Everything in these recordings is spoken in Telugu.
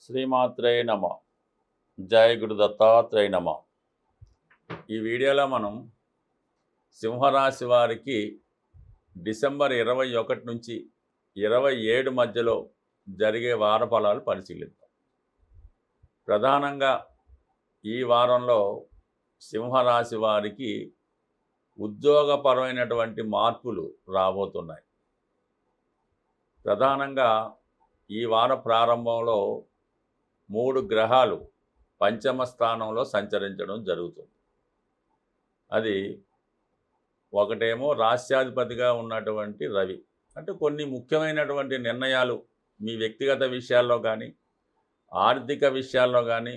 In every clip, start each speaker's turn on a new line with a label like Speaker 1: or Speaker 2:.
Speaker 1: శ్రీమాత్రే నమ. జయ గురు దత్తాత్రేయ నమ. ఈ వీడియోలో మనం సింహరాశి వారికి డిసెంబర్ 21 నుంచి 27 మధ్యలో జరిగే వార ఫలాలు పరిశీలిద్దాం. ప్రధానంగా ఈ వారంలో సింహరాశి వారికి ఉద్యోగపరమైనటువంటి మార్పులు రాబోతున్నాయి. ప్రధానంగా ఈ వార ప్రారంభంలో 3 గ్రహాలు పంచమ స్థానంలో సంచరించడం జరుగుతుంది. అది ఒకటేమో రాశ్యాధిపతిగా ఉన్నటువంటి రవి. అంటే కొన్ని ముఖ్యమైనటువంటి నిర్ణయాలు మీ వ్యక్తిగత విషయాల్లో కానీ, ఆర్థిక విషయాల్లో కానీ,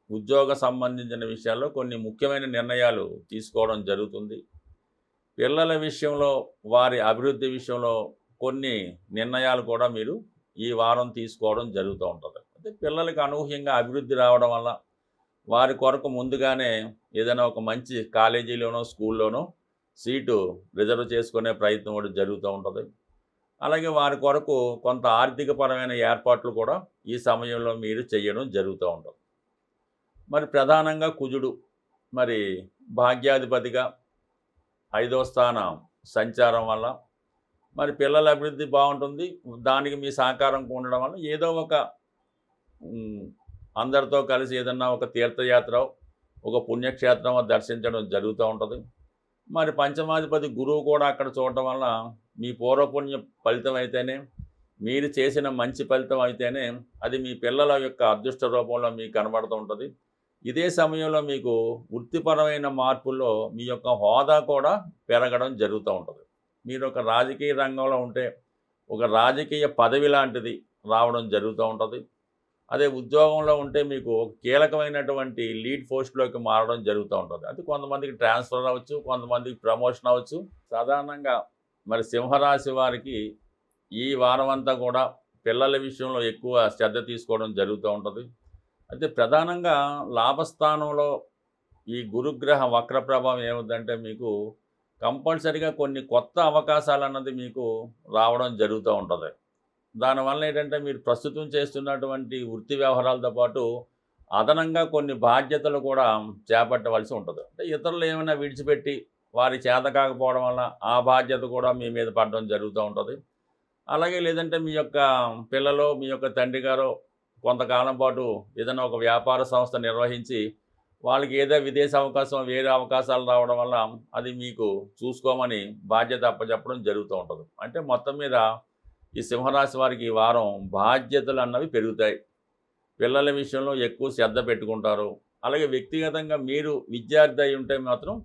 Speaker 1: ఉద్యోగ సంబంధించిన విషయాల్లో కొన్ని ముఖ్యమైన నిర్ణయాలు తీసుకోవడం జరుగుతుంది. పిల్లల విషయంలో, వారి అభివృద్ధి విషయంలో కొన్ని నిర్ణయాలు కూడా మీరు ఈ వారం తీసుకోవడం జరుగుతూ ఉంటుంది. అంటే పిల్లలకి అనూహ్యంగా అభివృద్ధి రావడం వల్ల వారి కొరకు ముందుగానే ఏదైనా ఒక మంచి కాలేజీలోనో స్కూల్లోనో సీటు రిజర్వ్ చేసుకునే ప్రయత్నం కూడా జరుగుతూ ఉంటుంది. అలాగే వారి కొరకు కొంత ఆర్థికపరమైన ఏర్పాట్లు కూడా ఈ సమయంలో మీరు చేయడం జరుగుతూ ఉంటుంది. మరి ప్రధానంగా కుజుడు మరి భాగ్యాధిపతిగా 5వ స్థానం సంచారం వల్ల మరి పిల్లల అభివృద్ధి బాగుంటుంది. దానికి మీ సహకారం ఉండడం వల్ల ఏదో ఒక అందరితో కలిసి ఏదన్నా ఒక తీర్థయాత్ర, ఒక పుణ్యక్షేత్రం దర్శించడం జరుగుతూ ఉంటుంది. మరి పంచమాధిపతి గురువు కూడా అక్కడ చూడటం వల్ల మీ పూర్వపుణ్య ఫలితం అయితేనే, మీరు చేసిన మంచి ఫలితం అయితేనే అది మీ పిల్లల యొక్క అదృష్ట రూపంలో మీకు కనబడుతూ ఉంటుంది. ఇదే సమయంలో మీకు వృత్తిపరమైన మార్పుల్లో మీ యొక్క హోదా కూడా పెరగడం జరుగుతూ ఉంటుంది. మీరు ఒక రాజకీయ రంగంలో ఉంటే ఒక రాజకీయ పదవి లాంటిది రావడం జరుగుతూ ఉంటుంది. అదే ఉద్యోగంలో ఉంటే మీకు కీలకమైనటువంటి లీడ్ పోస్ట్లోకి మారడం జరుగుతూ ఉంటుంది. అది కొంతమందికి ట్రాన్స్ఫర్ అవ్వచ్చు, కొంతమందికి ప్రమోషన్ అవ్వచ్చు. సాధారణంగా మరి సింహరాశి వారికి ఈ వారం అంతా కూడా పిల్లల విషయంలో ఎక్కువ శ్రద్ధ తీసుకోవడం జరుగుతూ ఉంటుంది. అయితే ప్రధానంగా లాభస్థానంలో ఈ గురుగ్రహ వక్ర ప్రభావం ఏముందంటే మీకు కంపల్సరిగా కొన్ని కొత్త అవకాశాలు అన్నది మీకు రావడం జరుగుతూ ఉంటుంది. దానివల్ల ఏంటంటే మీరు ప్రస్తుతం చేస్తున్నటువంటి వృత్తి వ్యవహారాలతో పాటు అదనంగా కొన్ని బాధ్యతలు కూడా చేపట్టవలసి ఉంటుంది. అంటే ఇతరులు ఏమైనా విడిచిపెట్టి వారి చేత కాకపోవడం వల్ల ఆ బాధ్యత కూడా మీ మీద పడడం జరుగుతూ ఉంటుంది. అలాగే లేదంటే మీ యొక్క పిల్లలు, మీ యొక్క తండ్రి గారు కొంతకాలం పాటు ఏదైనా ఒక వ్యాపార సంస్థ నిర్వహించి వాళ్ళకి ఏదో విదేశీ అవకాశం, వేరే అవకాశాలు రావడం వల్ల అది మీకు చూసుకోమని బాధ్యత అప్పచెప్పడం జరుగుతూ ఉంటుంది. అంటే మొత్తం మీద ఈ సింహరాశి వారికి ఈ వారం బాధ్యతలు అన్నవి పెరుగుతాయి. పిల్లల విషయంలో ఎక్కువ శ్రద్ధ పెట్టుకుంటారు. అలాగే వ్యక్తిగతంగా మీరు విద్యార్థి అయి ఉంటే మాత్రం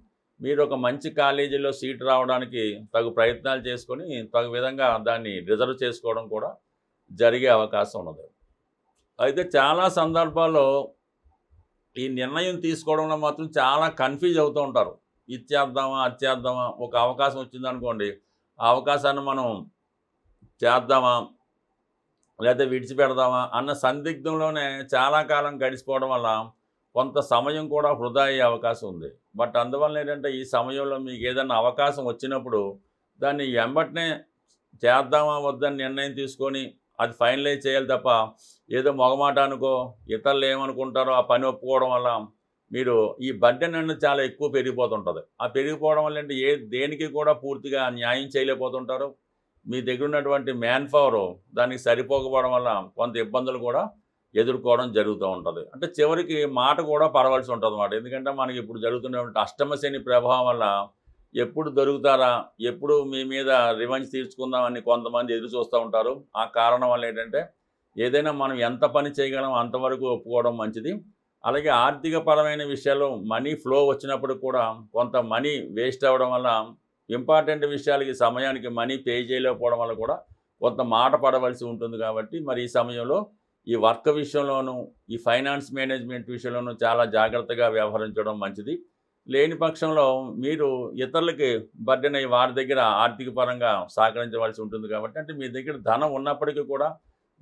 Speaker 1: మీరు ఒక మంచి కాలేజీలో సీటు రావడానికి తగు ప్రయత్నాలు చేసుకొని తగు విధంగా దాన్ని రిజర్వ్ చేసుకోవడం కూడా జరిగే అవకాశం ఉన్నది. అయితే చాలా సందర్భాల్లో ఈ నిర్ణయం తీసుకోవడంలో మాత్రం చాలా కన్ఫ్యూజ్ అవుతూ ఉంటారు. ఇచ్చేద్దామా, అచ్చేద్దామా, ఒక అవకాశం వచ్చిందనుకోండి, ఆ అవకాశాన్ని మనం చేద్దామా లేదా విడిచిపెడదామా అన్న సందిగ్ధంలోనే చాలా కాలం గడిచిపోవడం వల్ల కొంత సమయం కూడా వృధా అయ్యే అవకాశం ఉంది. బట్ అందువల్ల ఏంటంటే ఈ సమయంలో మీకు ఏదైనా అవకాశం వచ్చినప్పుడు దాన్ని వెంబటనే చేద్దామా వద్దని నిర్ణయం తీసుకొని అది ఫైనలైజ్ చేయాలి తప్ప ఏదో మొగమాటానికో ఇతరులు ఏమనుకుంటారో ఆ పని ఒప్పుకోవడం వల్ల మీరు ఈ బర్డెన్ అనేది చాలా ఎక్కువ పెరిగిపోతుంటుంది. ఆ పెరిగిపోవడం వల్ల అంటే దేనికి కూడా పూర్తిగా న్యాయం చేయలేకపోతుంటారు. మీ దగ్గర ఉన్నటువంటి మ్యాన్ పవర్ దానికి సరిపోకపోవడం వల్ల కొంత ఇబ్బందులు కూడా ఎదుర్కోవడం జరుగుతూ ఉంటుంది. అంటే చివరికి మాట కూడా పడవలసి ఉంటుంది అన్నమాట. ఎందుకంటే మనకి ఇప్పుడు జరుగుతున్నటువంటి అష్టమ శని ప్రభావం వల్ల ఎప్పుడు దొరుకుతారా, ఎప్పుడు మీ మీద రివెంజ్ తీర్చుకుందామని కొంతమంది ఎదురు చూస్తూ ఉంటారు. ఆ కారణం వల్ల ఏంటంటే ఏదైనా మనం ఎంత పని చేయగలం అంతవరకు ఒప్పుకోవడం మంచిది. అలాగే ఆర్థిక పరమైన విషయాల్లో మనీ ఫ్లో వచ్చినప్పుడు కూడా కొంత మనీ వేస్ట్ అవ్వడం వల్ల ఇంపార్టెంట్ విషయాలకి సమయానికి మనీ పే చేయలేకపోవడం వల్ల కూడా కొంత మాట పడవలసి ఉంటుంది. కాబట్టి మరి ఈ సమయంలో ఈ వర్క్ విషయంలోనూ, ఈ ఫైనాన్స్ మేనేజ్మెంట్ విషయంలోనూ చాలా జాగ్రత్తగా వ్యవహరించడం మంచిది. లేని పక్షంలో మీరు ఇతరులకి బర్డెన్ అయ్యి వారి దగ్గర ఆర్థిక పరంగా సహకరించవలసి ఉంటుంది. కాబట్టి అంటే మీ దగ్గర ధనం ఉన్నప్పటికీ కూడా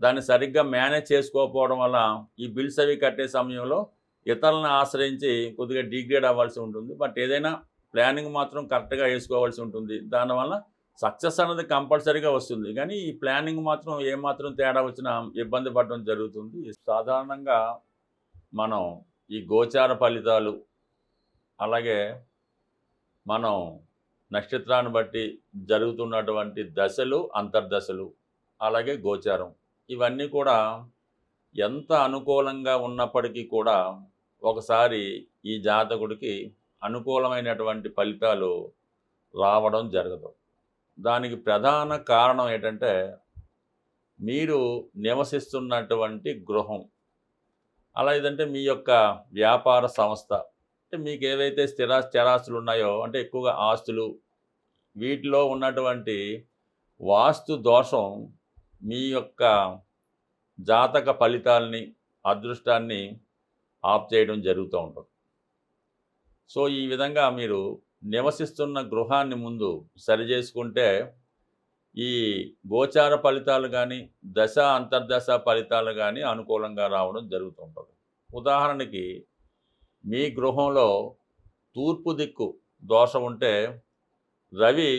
Speaker 1: దాన్ని సరిగ్గా మేనేజ్ చేసుకోకపోవడం వల్ల ఈ బిల్స్ అవి కట్టే సమయంలో ఇతరులను ఆశ్రయించి కొద్దిగా డిగ్రేడ్ అవ్వాల్సి ఉంటుంది. బట్ ఏదైనా ప్లానింగ్ మాత్రం కరెక్ట్గా వేసుకోవాల్సి ఉంటుంది. దానివల్ల సక్సెస్ అన్నది కంపల్సరీగా వస్తుంది. కానీ ఈ ప్లానింగ్ మాత్రం ఏమాత్రం తేడా వచ్చినా ఇబ్బంది పడడం జరుగుతుంది. సాధారణంగా మనం ఈ గోచార ఫలితాలు, అలాగే మనం నక్షత్రాన్ని బట్టి జరుగుతున్నటువంటి దశలు, అంతర్దశలు, అలాగే గోచారం ఇవన్నీ కూడా ఎంత అనుకూలంగా ఉన్నప్పటికీ కూడా ఒకసారి ఈ జాతకుడికి అనుకూలమైనటువంటి ఫలితాలు రావడం జరగదు. దానికి ప్రధాన కారణం ఏంటంటే మీరు నివసిస్తున్నటువంటి గృహం, అలా ఏదంటే మీ యొక్క వ్యాపార సంస్థ, అంటే మీకు ఏవైతే చరాస్తులు ఉన్నాయో అంటే ఎక్కువగా ఆస్తులు, వీటిలో ఉన్నటువంటి వాస్తు దోషం మీ యొక్క జాతక ఫలితాలని, అదృష్టాన్ని ఆఫ్ చేయడం జరుగుతూ ఉంటుంది. సో ఈ విధంగా మీరు నివసిస్తున్న గృహాన్ని ముందు సరిచేసుకుంటే ఈ గోచార ఫలితాలు కానీ, దశ అంతర్దశ ఫలితాలు కానీ అనుకూలంగా రావడం జరుగుతుంటుంది. ఉదాహరణకి మీ గృహంలో తూర్పు దిక్కు దోషం ఉంటే రవి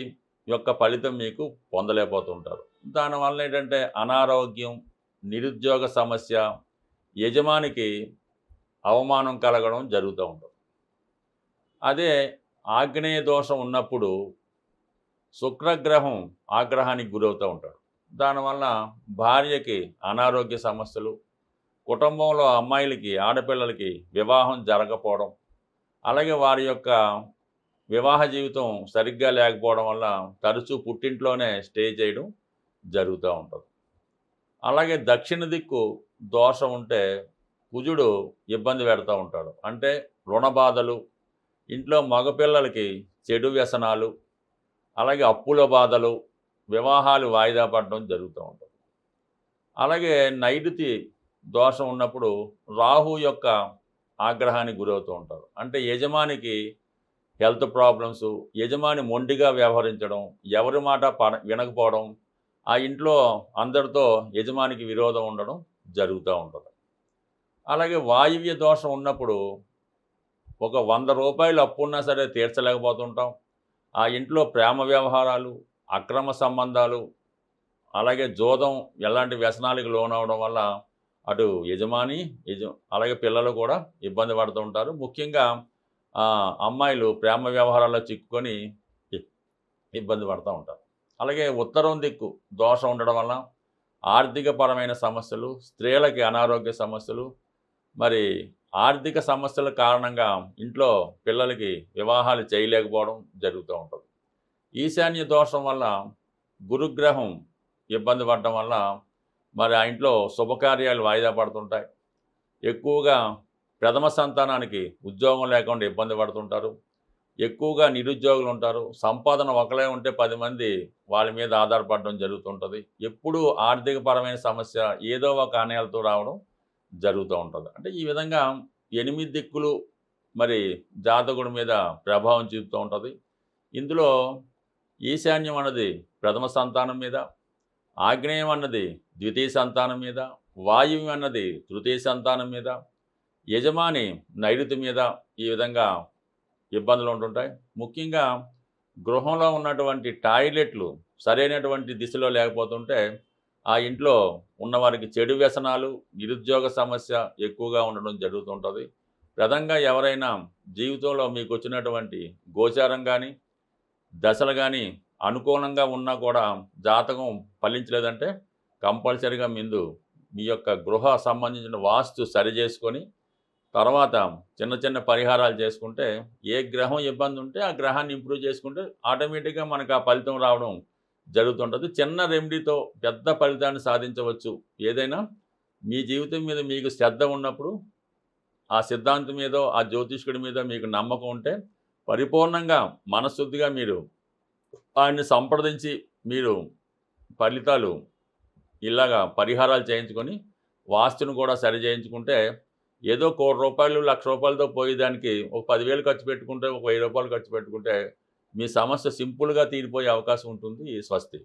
Speaker 1: యొక్క ఫలితం మీకు పొందలేకపోతుంటారు. దానివల్ల ఏంటంటే అనారోగ్యం, నిరుద్యోగ సమస్య, యజమానికి అవమానం కలగడం జరుగుతూ ఉంటుంది. అదే ఆగ్నేయ దోషం ఉన్నప్పుడు శుక్రగ్రహం ఆగ్రహానికి గురవుతూ ఉంటాడు. దానివల్ల భార్యకి అనారోగ్య సమస్యలు, కుటుంబంలో అమ్మాయిలకి, ఆడపిల్లలకి వివాహం జరగకపోవడం, అలాగే వారి యొక్క వివాహ జీవితం సరిగ్గా లేకపోవడం వల్ల తరచూ పుట్టింట్లోనే స్టే చేయడం జరుగుతూ ఉంటుంది. అలాగే దక్షిణ దిక్కు దోషం ఉంటే కుజుడు ఇబ్బంది పెడతా ఉంటాడు. అంటే రుణ బాధలు, ఇంట్లో మగపిల్లలకి చెడు వ్యసనాలు, అలాగే అప్పుల బాధలు, వివాహాలు వాయిదా పడడం జరుగుతూ ఉంటుంది. అలాగే నైరుతి దోషం ఉన్నప్పుడు రాహు యొక్క ఆగ్రహానికి గురవుతూ ఉంటారు. అంటే యజమానికి హెల్త్ ప్రాబ్లమ్స్, యజమాని మొండిగా వ్యవహరించడం, ఎవరి మాట వినకపోవడం, ఆ ఇంట్లో అందరితో యజమానికి విరోధం ఉండడం జరుగుతూ ఉంటుంది. అలాగే వాయువ్య దోషం ఉన్నప్పుడు ఒక 100 రూపాయలు అప్పు ఉన్నా సరే తీర్చలేకపోతుంటాం. ఆ ఇంట్లో ప్రేమ వ్యవహారాలు, అక్రమ సంబంధాలు, అలాగే జోదం, ఎలాంటి వ్యసనాలకు లోనవడం వల్ల అటు యజమాని అలాగే పిల్లలు కూడా ఇబ్బంది పడుతూ ఉంటారు. ముఖ్యంగా అమ్మాయిలు ప్రేమ వ్యవహారాల్లో చిక్కుకొని ఇబ్బంది పడుతూ ఉంటారు. అలాగే ఉత్తరం దిక్కు దోషం ఉండడం వల్ల ఆర్థికపరమైన సమస్యలు, స్త్రీలకి అనారోగ్య సమస్యలు, మరి ఆర్థిక సమస్యల కారణంగా ఇంట్లో పిల్లలకి వివాహాలు చేయలేకపోవడం జరుగుతూ ఉంటుంది. ఈశాన్య దోషం వల్ల గురుగ్రహం ఇబ్బంది పడటం వల్ల మరి ఆ ఇంట్లో శుభకార్యాలు వాయిదా పడుతుంటాయి. ఎక్కువగా ప్రథమ సంతానానికి ఉద్యోగం లేకుండా ఇబ్బంది పడుతుంటారు. ఎక్కువగా నిరుద్యోగులు ఉంటారు. సంపాదన ఒకలే ఉంటే 10 మంది వాళ్ళ మీద ఆధారపడడం జరుగుతుంటుంది. ఎప్పుడూ ఆర్థికపరమైన సమస్య ఏదో ఒక ఆనయాలతో రావడం జరుగుతూ ఉంటుంది. అంటే ఈ విధంగా 8 దిక్కులు మరి జాతకుడి మీద ప్రభావం చూపుతూ ఉంటుంది. ఇందులో ఈశాన్యం అన్నది ప్రథమ సంతానం మీద, ఆగ్నేయం అన్నది ద్వితీయ సంతానం మీద, వాయువ్యం అన్నది తృతీయ సంతానం మీద, యజమాని నైరుతి మీద ఈ విధంగా ఇబ్బందులు ఉంటుంటాయి. ముఖ్యంగా గృహంలో ఉన్నటువంటి టాయిలెట్లు సరైనటువంటి దిశలో లేకపోతుంటే ఆ ఇంట్లో ఉన్నవారికి చెడు వ్యసనాలు, నిరుద్యోగ సమస్య ఎక్కువగా ఉండడం జరుగుతుంటుంది. ప్రధానంగా ఎవరైనా జీవితంలో మీకు వచ్చినటువంటి గోచారం కానీ, దశలు కానీ అనుకూలంగా ఉన్నా కూడా జాతకం ఫలించలేదంటే కంపల్సరీగా ముందు మీ యొక్క గృహ సంబంధించిన వాస్తు సరిచేసుకొని తర్వాత చిన్న చిన్న పరిహారాలు చేసుకుంటే ఏ గ్రహం ఇబ్బంది ఉంటే ఆ గ్రహాన్ని ఇంప్రూవ్ చేసుకుంటే ఆటోమేటిక్గా మనకు ఆ ఫలితం రావడం జరుగుతుంటుంది. చిన్న రెమెడీతో పెద్ద ఫలితాన్ని సాధించవచ్చు. ఏదైనా మీ జీవితం మీద మీకు శ్రద్ధ ఉన్నప్పుడు ఆ సిద్ధాంతం మీదో, ఆ జ్యోతిష్కుడి మీద మీకు నమ్మకం ఉంటే పరిపూర్ణంగా మనశుద్ధిగా మీరు ఆయన్ని సంప్రదించి మీరు ఫలితాలు ఇలాగా పరిహారాలు చేయించుకొని వాస్తును కూడా సరి చేయించుకుంటే ఏదో ₹1,00,00,000, ₹1,00,000తో పోయేదానికి ఒక 10,000 ఖర్చు పెట్టుకుంటే, ఒక ₹1,000 ఖర్చు పెట్టుకుంటే మీ సమస్య సింపుల్గా తీరిపోయే అవకాశం ఉంటుంది. స్వస్తి.